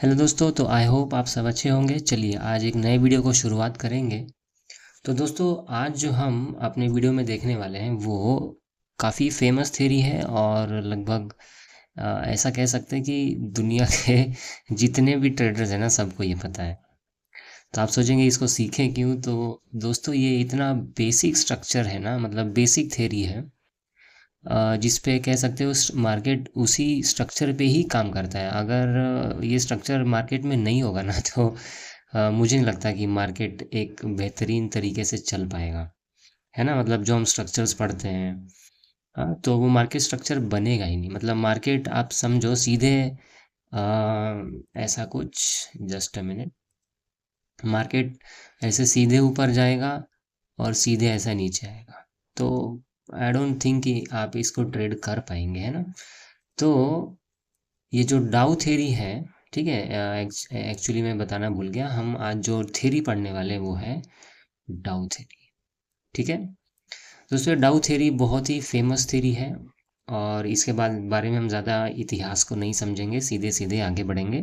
Hello दोस्तों, तो I hope आप सब अच्छे होंगे। चलिए आज एक नए वीडियो को शुरुआत करेंगे। तो दोस्तों आज जो हम अपने वीडियो में देखने वाले हैं वो काफ़ी फेमस थ्योरी है और लगभग ऐसा कह सकते हैं कि दुनिया के जितने भी ट्रेडर्स हैं ना सबको ये पता है। तो आप सोचेंगे इसको सीखें क्यों, तो दोस्तों ये इतना बेसिक स्ट्रक्चर है ना, मतलब बेसिक थ्योरी है जिस पे कह सकते हो मार्केट उसी स्ट्रक्चर पे ही काम करता है। अगर ये स्ट्रक्चर मार्केट में नहीं होगा ना तो मुझे नहीं लगता कि मार्केट एक बेहतरीन तरीके से चल पाएगा, है ना। मतलब जो हम स्ट्रक्चर्स पढ़ते हैं, हाँ, तो वो मार्केट स्ट्रक्चर बनेगा ही नहीं। मतलब मार्केट आप समझो सीधे ऐसा कुछ, जस्ट अ मिनट, मार्केट ऐसे सीधे ऊपर जाएगा और सीधे ऐसा नीचे आएगा। तो आई डोंट थिंक कि आप इसको ट्रेड कर पाएंगे, है ना। तो ये जो डाउ थ्योरी है, ठीक है, एक्चुअली मैं बताना भूल गया, हम आज जो थ्योरी पढ़ने वाले हैं वो है डाउ थ्योरी। ठीक है दोस्तों, डाउ थ्योरी बहुत ही फेमस थ्योरी है और इसके बाद बारे में हम ज़्यादा इतिहास को नहीं समझेंगे, सीधे सीधे आगे बढ़ेंगे।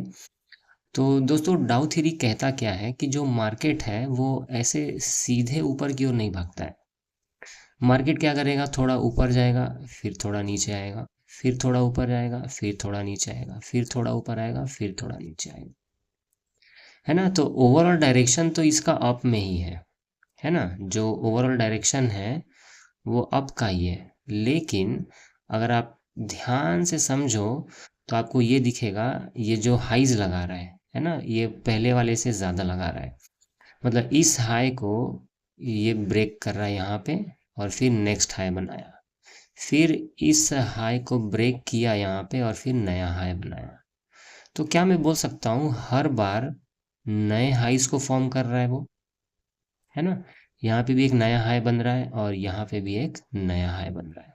तो दोस्तों डाउ थ्योरी कहता क्या है कि जो मार्केट है वो ऐसे सीधे ऊपर की ओर नहीं भागता है। मार्केट क्या करेगा, थोड़ा ऊपर जाएगा, फिर थोड़ा नीचे आएगा, फिर थोड़ा ऊपर जाएगा, फिर थोड़ा नीचे आएगा, फिर थोड़ा ऊपर आएगा, फिर थोड़ा नीचे आएगा, है ना। तो ओवरऑल डायरेक्शन तो इसका अप में ही है ना। जो ओवरऑल डायरेक्शन है वो अप का ही है। लेकिन अगर आप ध्यान से समझो तो आपको ये दिखेगा, ये जो हाइज लगा रहा है ना, ये पहले वाले से ज़्यादा लगा रहा है। मतलब इस हाई को ये ब्रेक कर रहा है यहाँ पे और फिर नेक्स्ट हाई बनाया, फिर इस हाई को ब्रेक किया यहाँ पे और फिर नया हाई बनाया। तो क्या मैं बोल सकता हूँ हर बार नए हाईज को फॉर्म कर रहा है वो, है ना। यहाँ पे भी एक नया हाई बन रहा है और यहाँ पे भी एक नया हाई बन रहा है।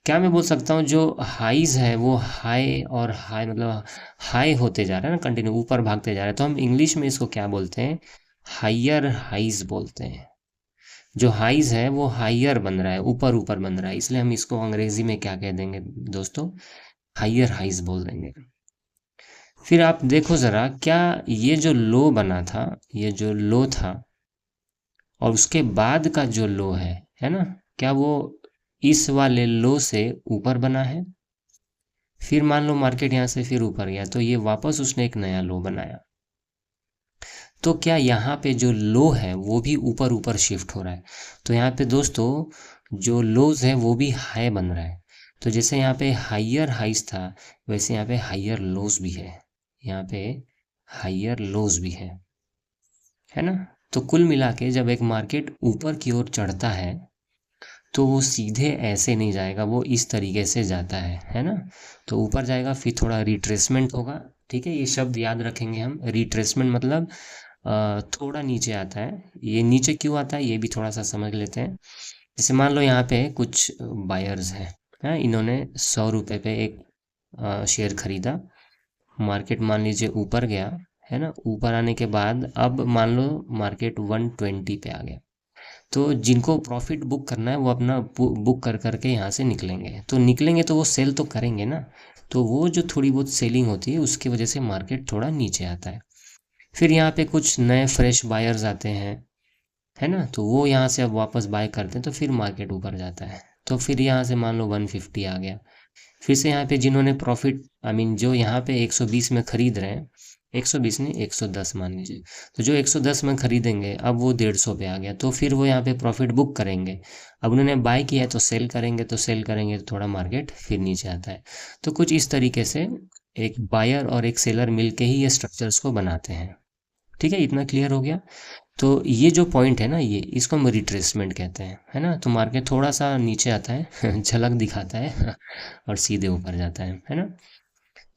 क्या मैं बोल सकता हूँ जो हाईज है वो हाई और हाई, मतलब हाई होते जा रहे हैं ना, कंटिन्यू ऊपर भागते जा रहे हैं, तो हम इंग्लिश में इसको क्या बोलते हैं, हाइयर हाईज बोलते हैं। जो हाइज है वो हाइयर बन रहा है, ऊपर ऊपर बन रहा है, इसलिए हम इसको अंग्रेजी में क्या कह देंगे दोस्तों, हाइयर हाइज बोल देंगे। फिर आप देखो ज़रा, क्या ये जो लो बना था, ये जो लो था और उसके बाद का जो लो है ना, क्या वो इस वाले लो से ऊपर बना है। फिर मान लो मार्केट यहाँ से फिर ऊपर गया तो ये वापस उसने एक नया लो बनाया। तो क्या यहाँ पे जो लो है वो भी ऊपर ऊपर शिफ्ट हो रहा है। तो यहाँ पे दोस्तों जो लोज है वो भी हाई बन रहा है। तो जैसे यहाँ पे हाइयर हाइस था वैसे यहाँ पे हाइयर लोज भी है, यहाँ पे हाइयर लोज भी है ना। तो कुल मिला के जब एक मार्केट ऊपर की ओर चढ़ता है तो वो सीधे ऐसे नहीं जाएगा, वो इस तरीके से जाता है ना। तो ऊपर जाएगा फिर थोड़ा रिट्रेसमेंट होगा, ठीक है, ये शब्द याद रखेंगे हम। रिट्रेसमेंट मतलब थोड़ा नीचे आता है। ये नीचे क्यों आता है ये भी थोड़ा सा समझ लेते हैं। जैसे मान लो यहाँ पे कुछ बायर्स हैं, इन्होंने 100 रुपये पे एक शेयर खरीदा। मार्केट मान लीजिए ऊपर गया, है ना। ऊपर आने के बाद अब मान लो मार्केट 120 पे आ गया। तो जिनको प्रॉफिट बुक करना है वो अपना बुक कर करके यहाँ से निकलेंगे। तो निकलेंगे तो वो सेल तो करेंगे ना। तो वो जो थोड़ी बहुत सेलिंग होती है उसकी वजह से मार्केट थोड़ा नीचे आता है। फिर यहाँ पे कुछ नए फ्रेश बायर्स आते हैं, है ना। तो वो यहाँ से अब वापस बाय करते हैं तो फिर मार्केट ऊपर जाता है। तो फिर यहाँ से मान लो 150 आ गया। फिर से यहाँ पे जिन्होंने प्रॉफिट, आई मीन जो यहाँ पे 120 में खरीद रहे हैं, 120 नहीं 110 मान लीजिए, तो जो 110 में खरीदेंगे अब वो 150 पे आ गया तो फिर वो यहाँ पे प्रॉफिट बुक करेंगे। अब उन्होंने बाय किया है तो सेल करेंगे, तो सेल करेंगे तो थोड़ा मार्केट फिर नीचे आता है। तो कुछ इस तरीके से एक बायर और एक सेलर मिलके ही ये स्ट्रक्चर्स को बनाते हैं। ठीक है, इतना क्लियर हो गया। तो ये जो पॉइंट है ना, ये इसको हम रिट्रेसमेंट कहते हैं, है ना। तो मार्केट थोड़ा सा नीचे आता है झलक दिखाता है और सीधे ऊपर जाता है ना।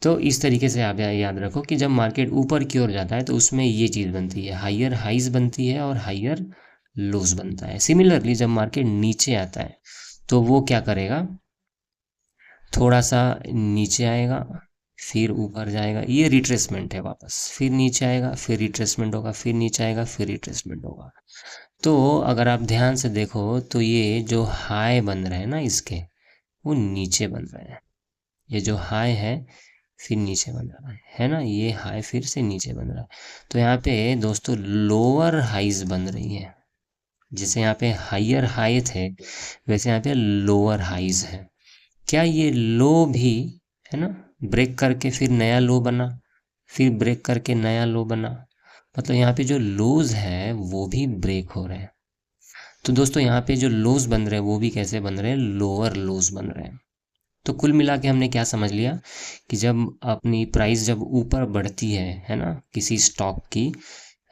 तो इस तरीके से आप याद रखो कि जब मार्केट ऊपर की ओर जाता है तो उसमें ये चीज़ बनती है, हाइयर हाइज बनती है और हाइयर लोज बनता है। सिमिलरली जब मार्केट नीचे आता है तो वो क्या करेगा, थोड़ा सा नीचे आएगा, फिर ऊपर जाएगा, ये रिट्रेसमेंट है। वापस फिर नीचे आएगा, फिर रिट्रेसमेंट होगा, फिर नीचे आएगा, फिर रिट्रेसमेंट होगा। तो अगर आप ध्यान से देखो तो ये जो हाई बन रहे हैं ना इसके, वो नीचे बन रहे हैं। ये जो हाई है फिर नीचे बन रहा है ना, ये हाई फिर से नीचे बन रहा है। तो यहाँ पे दोस्तों लोअर हाइज बन रही है, जैसे यहाँ पे हायर हाई थे वैसे यहाँ पे लोअर हाइज है। क्या ये लो भी, है ना, ब्रेक करके फिर नया लो बना, फिर ब्रेक करके नया लो बना, मतलब यहाँ पे जो लोज है वो भी ब्रेक हो रहे हैं। तो दोस्तों यहाँ पे जो लोज बन रहे हैं वो भी कैसे बन रहे हैं, लोअर लोज बन रहे हैं। तो कुल मिला के हमने क्या समझ लिया कि जब अपनी प्राइस जब ऊपर बढ़ती है ना, किसी स्टॉक की,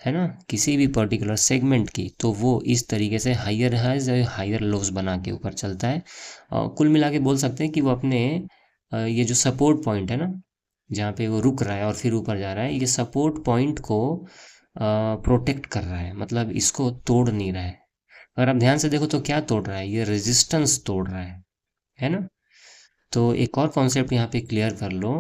है ना, किसी भी पर्टिकुलर सेगमेंट की, तो वो इस तरीके से हायर हाइज और हायर लोज बना के ऊपर चलता है। और कुल मिला के बोल सकते हैं कि वो अपने ये जो सपोर्ट पॉइंट है ना, जहाँ पे वो रुक रहा है और फिर ऊपर जा रहा है, ये सपोर्ट पॉइंट को प्रोटेक्ट कर रहा है, मतलब इसको तोड़ नहीं रहा है। अगर आप ध्यान से देखो तो क्या तोड़ रहा है, ये रेजिस्टेंस तोड़ रहा है ना। तो एक और कॉन्सेप्ट यहाँ पे क्लियर कर लो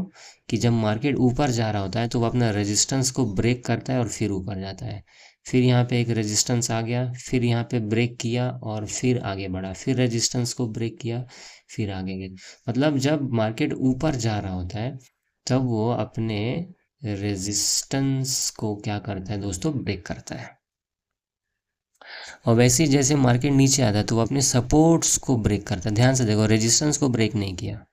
कि जब मार्केट ऊपर जा रहा होता है तो वो अपना रेजिस्टेंस को ब्रेक करता है और फिर ऊपर जाता है। फिर यहाँ पे एक रेजिस्टेंस आ गया, फिर यहाँ पे ब्रेक किया और फिर आगे बढ़ा, फिर रेजिस्टेंस को ब्रेक किया, फिर आगे गया। मतलब जब मार्केट ऊपर जा रहा होता है तब वो अपने रेजिस्टेंस को क्या करता है दोस्तों, ब्रेक करता है। और वैसे ही जैसे मार्केट नीचे आता है तो वो अपने सपोर्ट्स को ब्रेक करता है। ध्यान से देखो, रेजिस्टेंस को ब्रेक नहीं किया,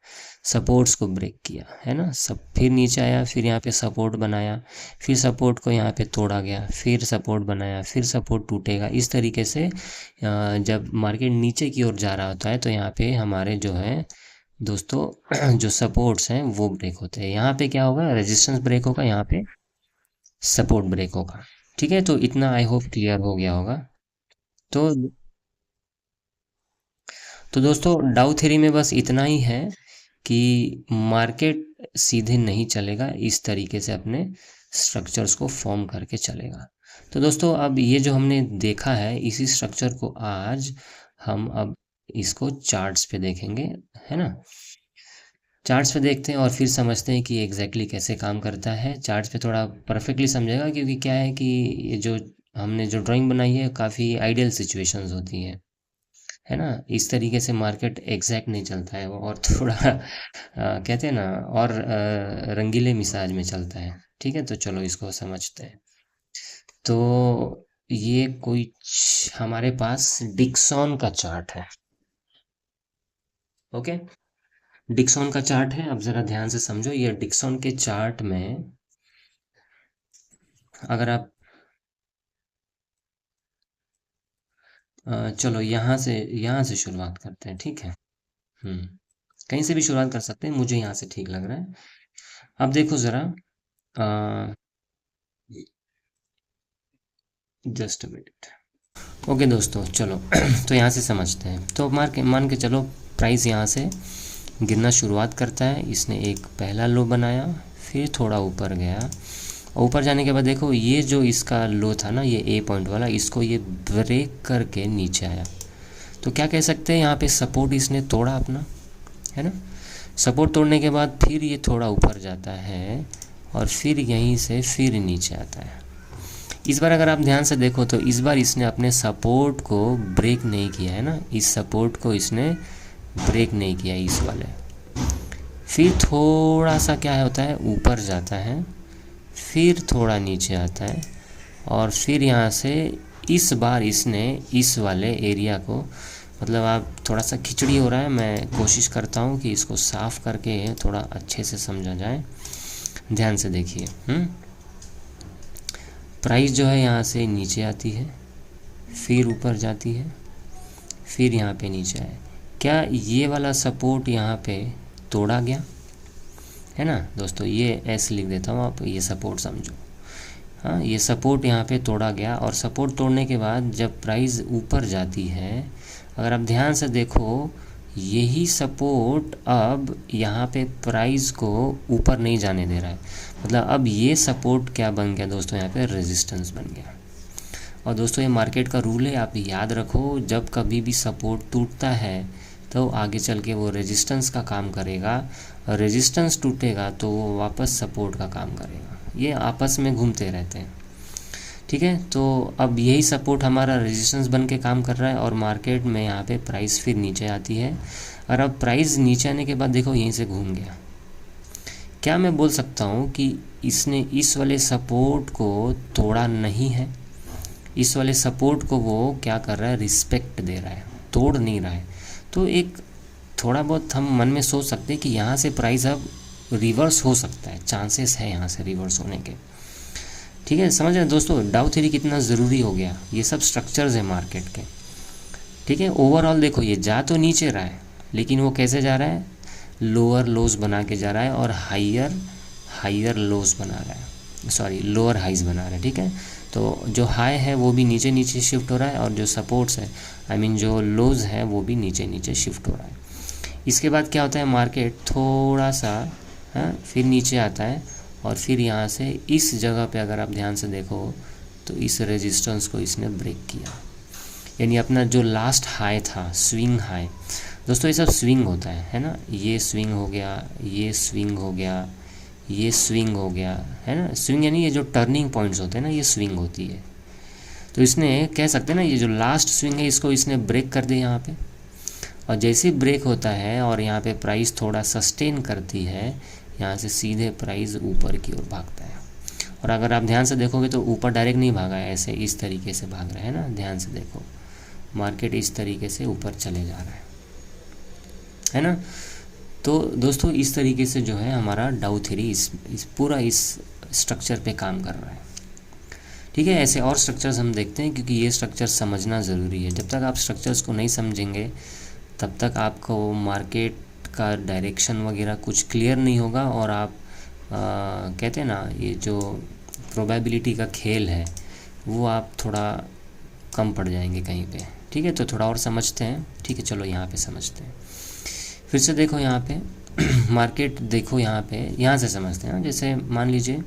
सपोर्ट्स को ब्रेक किया, है ना। सब फिर नीचे आया, फिर यहाँ पे सपोर्ट बनाया, फिर सपोर्ट को यहाँ पे तोड़ा गया, फिर सपोर्ट बनाया, फिर सपोर्ट टूटेगा। इस तरीके से जब मार्केट नीचे की ओर जा रहा होता है तो यहाँ पे हमारे जो है दोस्तों जो सपोर्ट्स हैं वो ब्रेक होते हैं। यहाँ पे क्या होगा, रेजिस्टेंस ब्रेक होगा, यहाँ पे सपोर्ट ब्रेक होगा। ठीक है, तो इतना आई होप क्लियर हो गया होगा। तो दोस्तों डाउ थ्योरी में बस इतना ही है कि मार्केट सीधे नहीं चलेगा, इस तरीके से अपने स्ट्रक्चर्स को फॉर्म करके चलेगा। तो दोस्तों अब ये जो हमने देखा है इसी स्ट्रक्चर को आज हम अब इसको चार्ट्स पे देखेंगे, है ना। चार्ट्स पे देखते हैं और फिर समझते हैं कि एग्जैक्टली कैसे काम करता है। चार्ट्स पे थोड़ा परफेक्टली समझेगा, क्योंकि क्या है कि ये जो हमने जो ड्राइंग बनाई है काफ़ी आइडियल सिचुएशंस होती हैं, है ना। इस तरीके से मार्केट एग्जैक्ट नहीं चलता है वो, और थोड़ा कहते हैं ना, और रंगीले मिजाज में चलता है। ठीक है, तो चलो इसको समझते हैं। तो ये कोई हमारे पास डिक्सन का चार्ट है। ओके, डिक्सन का चार्ट है। अब ज़रा ध्यान से समझो, ये डिक्सन के चार्ट में अगर आप चलो यहाँ से शुरुआत करते हैं, ठीक है। हम्म, कहीं से भी शुरुआत कर सकते हैं, मुझे यहाँ से ठीक लग रहा है। अब देखो ज़रा, जस्ट अ मिनट। ओके दोस्तों, चलो तो यहाँ से समझते हैं। तो मान के चलो प्राइस यहाँ से गिरना शुरुआत करता है। इसने एक पहला लो बनाया, फिर थोड़ा ऊपर गया, और ऊपर जाने के बाद देखो ये जो इसका लो था ना, ये ए पॉइंट वाला, इसको ये ब्रेक करके नीचे आया। तो क्या कह सकते हैं, यहाँ पे सपोर्ट इसने तोड़ा अपना, है ना। सपोर्ट तोड़ने के बाद फिर ये थोड़ा ऊपर जाता है और फिर यहीं से फिर नीचे आता है। इस बार अगर आप ध्यान से देखो तो इस बार इसने अपने सपोर्ट को ब्रेक नहीं किया है ना, इस सपोर्ट को इसने ब्रेक नहीं किया इस वाले। फिर थोड़ा सा क्या होता है, ऊपर जाता है, फिर थोड़ा नीचे आता है, और फिर यहाँ से इस बार इसने इस वाले एरिया को, मतलब आप थोड़ा सा खिचड़ी हो रहा है, मैं कोशिश करता हूँ कि इसको साफ़ करके थोड़ा अच्छे से समझा जाए। ध्यान से देखिए। प्राइस जो है यहाँ से नीचे आती है, फिर ऊपर जाती है, फिर यहाँ पे नीचे आए। क्या ये वाला सपोर्ट यहाँ पे तोड़ा गया, है ना दोस्तों। ये ऐसे लिख देता हूँ, आप ये सपोर्ट समझो। हाँ, ये सपोर्ट यहाँ पे तोड़ा गया, और सपोर्ट तोड़ने के बाद जब प्राइस ऊपर जाती है, अगर आप ध्यान से देखो, यही सपोर्ट अब यहाँ पे प्राइस को ऊपर नहीं जाने दे रहा है। मतलब अब ये सपोर्ट क्या बन गया दोस्तों, यहाँ पे रेजिस्टेंस बन गया। और दोस्तों ये मार्केट का रूल है, आप याद रखो, जब कभी भी सपोर्ट टूटता है तो आगे चल के वो रेजिस्टेंस का काम करेगा, और रेजिस्टेंस टूटेगा तो वो वापस सपोर्ट का काम करेगा। ये आपस में घूमते रहते हैं। ठीक है, तो अब यही सपोर्ट हमारा रेजिस्टेंस बन के काम कर रहा है, और मार्केट में यहाँ पे प्राइस फिर नीचे आती है। और अब प्राइस नीचे आने के बाद देखो यहीं से घूम गया, क्या मैं बोल सकता हूँ कि इसने इस वाले सपोर्ट को तोड़ा नहीं है, इस वाले सपोर्ट को वो क्या कर रहा है, रिस्पेक्ट दे रहा है, तोड़ नहीं रहा है। तो एक थोड़ा बहुत हम मन में सोच सकते हैं कि यहाँ से प्राइस अब रिवर्स हो सकता है, चांसेस है यहाँ से रिवर्स होने के। ठीक है, समझ रहे हैं दोस्तों डाउ थ्योरी कितना ज़रूरी हो गया, ये सब स्ट्रक्चर्स है मार्केट के। ठीक है, ओवरऑल देखो ये जा तो नीचे रहा है, लेकिन वो कैसे जा रहा है, लोअर लोज बना के जा रहा है और हायर लोज बना रहा है, सॉरी लोअर हाइज बना रहा है। ठीक है, तो जो हाई है वो भी नीचे नीचे शिफ्ट हो रहा है और जो सपोर्ट्स है जो लोज है वो भी नीचे नीचे शिफ्ट हो रहा है। इसके बाद क्या होता है, मार्केट थोड़ा सा फिर नीचे आता है और फिर यहाँ से इस जगह पे अगर आप ध्यान से देखो तो इस रेजिस्टेंस को इसने ब्रेक किया, यानी अपना जो लास्ट हाई था, स्विंग हाई। दोस्तों ये सब स्विंग होता है ना, ये स्विंग हो गया, ये स्विंग हो गया, ये स्विंग हो गया, है ना। स्विंग यानी ये जो टर्निंग पॉइंट्स होते हैं ना, ये स्विंग होती है। तो इसने कह सकते हैं ना, ये जो लास्ट स्विंग है इसको इसने ब्रेक कर दिया यहाँ पे, और जैसे ही ब्रेक होता है और यहाँ पे प्राइस थोड़ा सस्टेन करती है, यहाँ से सीधे प्राइस ऊपर की ओर भागता है। और अगर आप ध्यान से देखोगे तो ऊपर डायरेक्ट नहीं भागा है, ऐसे इस तरीके से भाग रहा है ना, ध्यान से देखो मार्केट इस तरीके से ऊपर चले जा रहा है ना। तो दोस्तों इस तरीके से जो है हमारा डाउ थ्योरी इस पूरा इस स्ट्रक्चर पे काम कर रहा है। ठीक है, ऐसे और स्ट्रक्चर्स हम देखते हैं, क्योंकि ये स्ट्रक्चर समझना ज़रूरी है। जब तक आप स्ट्रक्चर्स को नहीं समझेंगे तब तक आपको मार्केट का डायरेक्शन वगैरह कुछ क्लियर नहीं होगा, और आप कहते हैं ना, ये जो प्रोबेबिलिटी का खेल है वो आप थोड़ा कम पड़ जाएंगे कहीं पे। ठीक है, तो थोड़ा और समझते हैं। ठीक है, चलो यहाँ पे समझते हैं। फिर से देखो यहाँ पे मार्केट देखो यहाँ पे, यहाँ से समझते हैं। जैसे मान लीजिए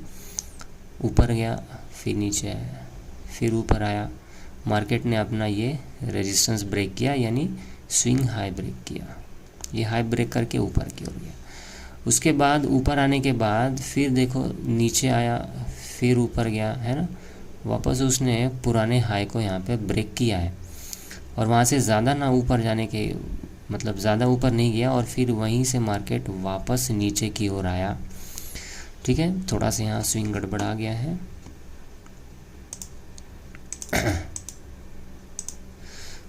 ऊपर गया, फिर नीचे आया, फिर ऊपर आया, मार्केट ने अपना ये रेजिस्टेंस ब्रेक किया, यानी स्विंग हाई ब्रेक किया, ये हाई ब्रेक करके ऊपर की ओर गया। उसके बाद ऊपर आने के बाद फिर देखो नीचे आया, फिर ऊपर गया, है ना, वापस उसने पुराने हाई को यहाँ पे ब्रेक किया है, और वहाँ से ज़्यादा ना ऊपर जाने के मतलब ज़्यादा ऊपर नहीं गया, और फिर वहीं से मार्केट वापस नीचे की ओर आया। ठीक है, थोड़ा सा यहाँ स्विंग गड़बड़ा गया है।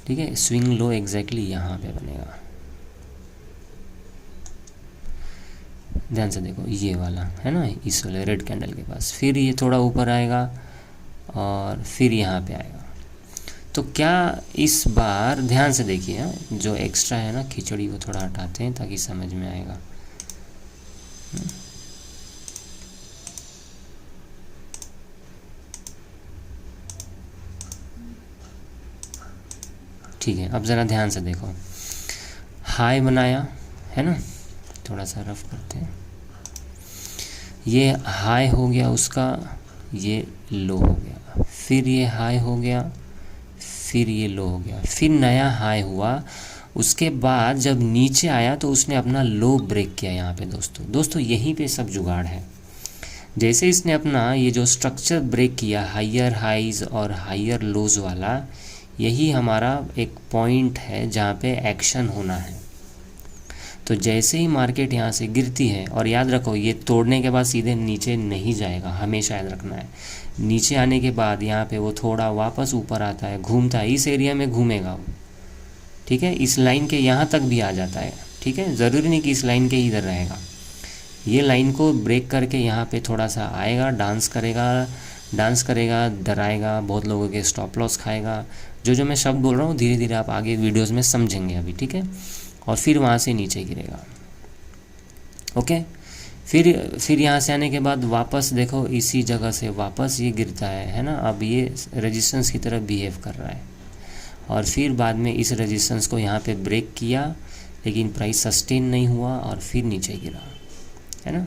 ठीक है, स्विंग लो एग्जैक्टली यहाँ पे बनेगा, ध्यान से देखो ये वाला है ना, इस वाले रेड कैंडल के पास, फिर ये थोड़ा ऊपर आएगा और फिर यहाँ पे आएगा। तो क्या इस बार ध्यान से देखिए, जो एक्स्ट्रा है ना खिचड़ी वो थोड़ा हटाते हैं ताकि समझ में आएगा। ठीक है, अब ज़रा ध्यान से देखो, हाई बनाया है ना, थोड़ा सा रफ करते हैं, ये हाई हो गया उसका, ये लो हो गया, फिर ये हाई हो गया, फिर ये लो हो गया, फिर नया हाई हुआ। उसके बाद जब नीचे आया तो उसने अपना लो ब्रेक किया यहाँ पे। दोस्तों यहीं पे सब जुगाड़ है। जैसे इसने अपना ये जो स्ट्रक्चर ब्रेक किया, हायर हाइज और हायर लोज वाला, यही हमारा एक पॉइंट है जहाँ पे एक्शन होना है। तो जैसे ही मार्केट यहाँ से गिरती है, और याद रखो ये तोड़ने के बाद सीधे नीचे नहीं जाएगा, हमेशा याद रखना है। नीचे आने के बाद यहाँ पे वो थोड़ा वापस ऊपर आता है, घूमता है, इस एरिया में घूमेगा वो। ठीक है, इस लाइन के यहाँ तक भी आ जाता है। ठीक है, ज़रूरी नहीं कि इस लाइन के इधर रहेगा, ये लाइन को ब्रेक करके यहाँ पे थोड़ा सा आएगा, डांस करेगा, डराएगा, बहुत लोगों के स्टॉप लॉस खाएगा। जो मैं शब्द बोल रहा हूँ धीरे धीरे आप आगे वीडियोज़ में समझेंगे अभी। ठीक है, और फिर वहाँ से नीचे गिरेगा। ओके, फिर यहाँ से आने के बाद वापस देखो इसी जगह से वापस ये गिरता है ना। अब ये रेजिस्टेंस की तरफ बिहेव कर रहा है, और फिर बाद में इस रेजिस्टेंस को यहाँ पे ब्रेक किया, लेकिन प्राइस सस्टेन नहीं हुआ और फिर नीचे गिरा, है ना।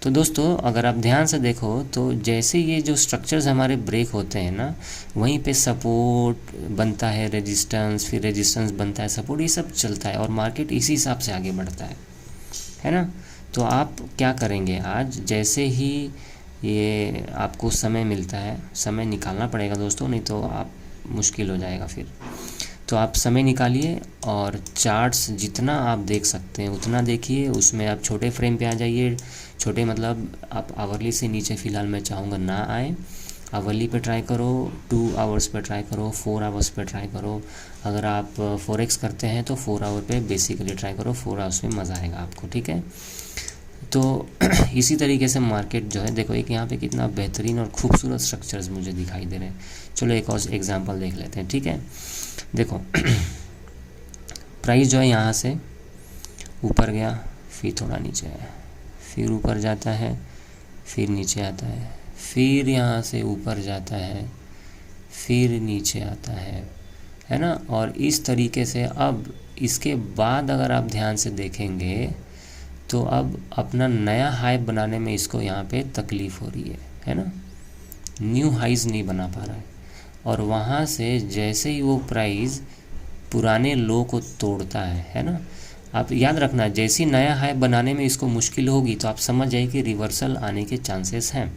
तो दोस्तों अगर आप ध्यान से देखो तो जैसे ये जो स्ट्रक्चर्स हमारे ब्रेक होते हैं ना, वहीं पे सपोर्ट बनता है, रेजिस्टेंस, फिर रेजिस्टेंस बनता है, सपोर्ट, ये सब चलता है, और मार्केट इसी हिसाब से आगे बढ़ता है ना। तो आप क्या करेंगे, आज जैसे ही ये आपको समय मिलता है, समय निकालना पड़ेगा दोस्तों, नहीं तो आप मुश्किल हो जाएगा फिर। तो आप समय निकालिए और चार्ट्स जितना आप देख सकते हैं उतना देखिए। उसमें आप छोटे फ्रेम पे आ जाइए, छोटे मतलब आप आवरली से नीचे फ़िलहाल मैं चाहूँगा ना आए। आवरली पे ट्राई करो, 2 आवर्स पे ट्राई करो, 4 आवर्स पे ट्राई करो। अगर आप फॉरेक्स करते हैं तो 4 आवर पे बेसिकली ट्राई करो, 4 आवर्स में मज़ा आएगा आपको, ठीक है। तो इसी तरीके से मार्केट जो है, देखो एक यहाँ पे कितना बेहतरीन और खूबसूरत स्ट्रक्चर्स मुझे दिखाई दे रहे हैं। चलो एक और एग्जांपल देख लेते हैं, ठीक है। देखो प्राइस जो है यहाँ से ऊपर गया, फिर थोड़ा नीचे आया, फिर ऊपर जाता है, फिर नीचे आता है, फिर यहाँ से ऊपर जाता है, फिर नीचे आता है ना। और इस तरीके से अब इसके बाद अगर आप ध्यान से देखेंगे तो अब अपना नया हाई बनाने में इसको यहाँ पे तकलीफ़ हो रही है ना। न्यू हाइज नहीं बना पा रहा है। और वहाँ से जैसे ही वो प्राइस पुराने लो को तोड़ता है ना। आप याद रखना, जैसी नया हाई बनाने में इसको मुश्किल होगी तो आप समझ जाइए कि रिवर्सल आने के चांसेस हैं,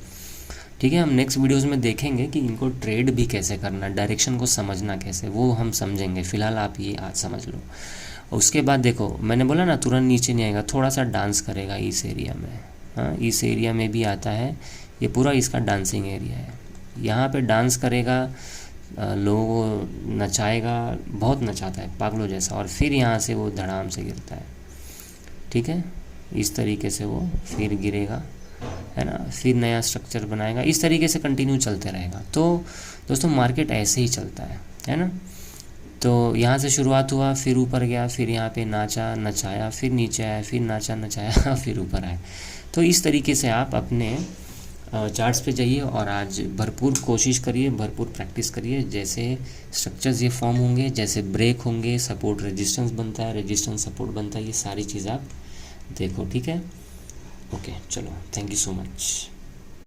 ठीक है। हम नेक्स्ट वीडियोज़ में देखेंगे कि इनको ट्रेड भी कैसे करना, डायरेक्शन को समझना कैसे, वो हम समझेंगे। फ़िलहाल आप ये आज समझ लो। उसके बाद देखो मैंने बोला ना तुरंत नीचे नहीं आएगा, थोड़ा सा डांस करेगा इस एरिया में। हाँ, इस एरिया में भी आता है, ये पूरा इसका डांसिंग एरिया है। यहाँ पे डांस करेगा, लोगों को नचाएगा, बहुत नचाता है पागलों जैसा, और फिर यहाँ से वो धड़ाम से गिरता है, ठीक है। इस तरीके से वो फिर गिरेगा, है ना, फिर नया स्ट्रक्चर बनाएगा, इस तरीके से कंटिन्यू चलते रहेगा। तो दोस्तों मार्केट ऐसे ही चलता है ना। तो यहाँ से शुरुआत हुआ, फिर ऊपर गया, फिर यहाँ पे नाचा नचाया, फिर नीचे आया, फिर नाचा नचाया फिर ऊपर आया। तो इस तरीके से आप अपने चार्ट्स पे जाइए और आज भरपूर कोशिश करिए, भरपूर प्रैक्टिस करिए। जैसे स्ट्रक्चर्स ये फॉर्म होंगे, जैसे ब्रेक होंगे, सपोर्ट रेजिस्टेंस बनता है, रेजिस्टेंस सपोर्ट बनता है, ये सारी चीज़ आप देखो, ठीक है। ओके चलो, थैंक यू सो मच।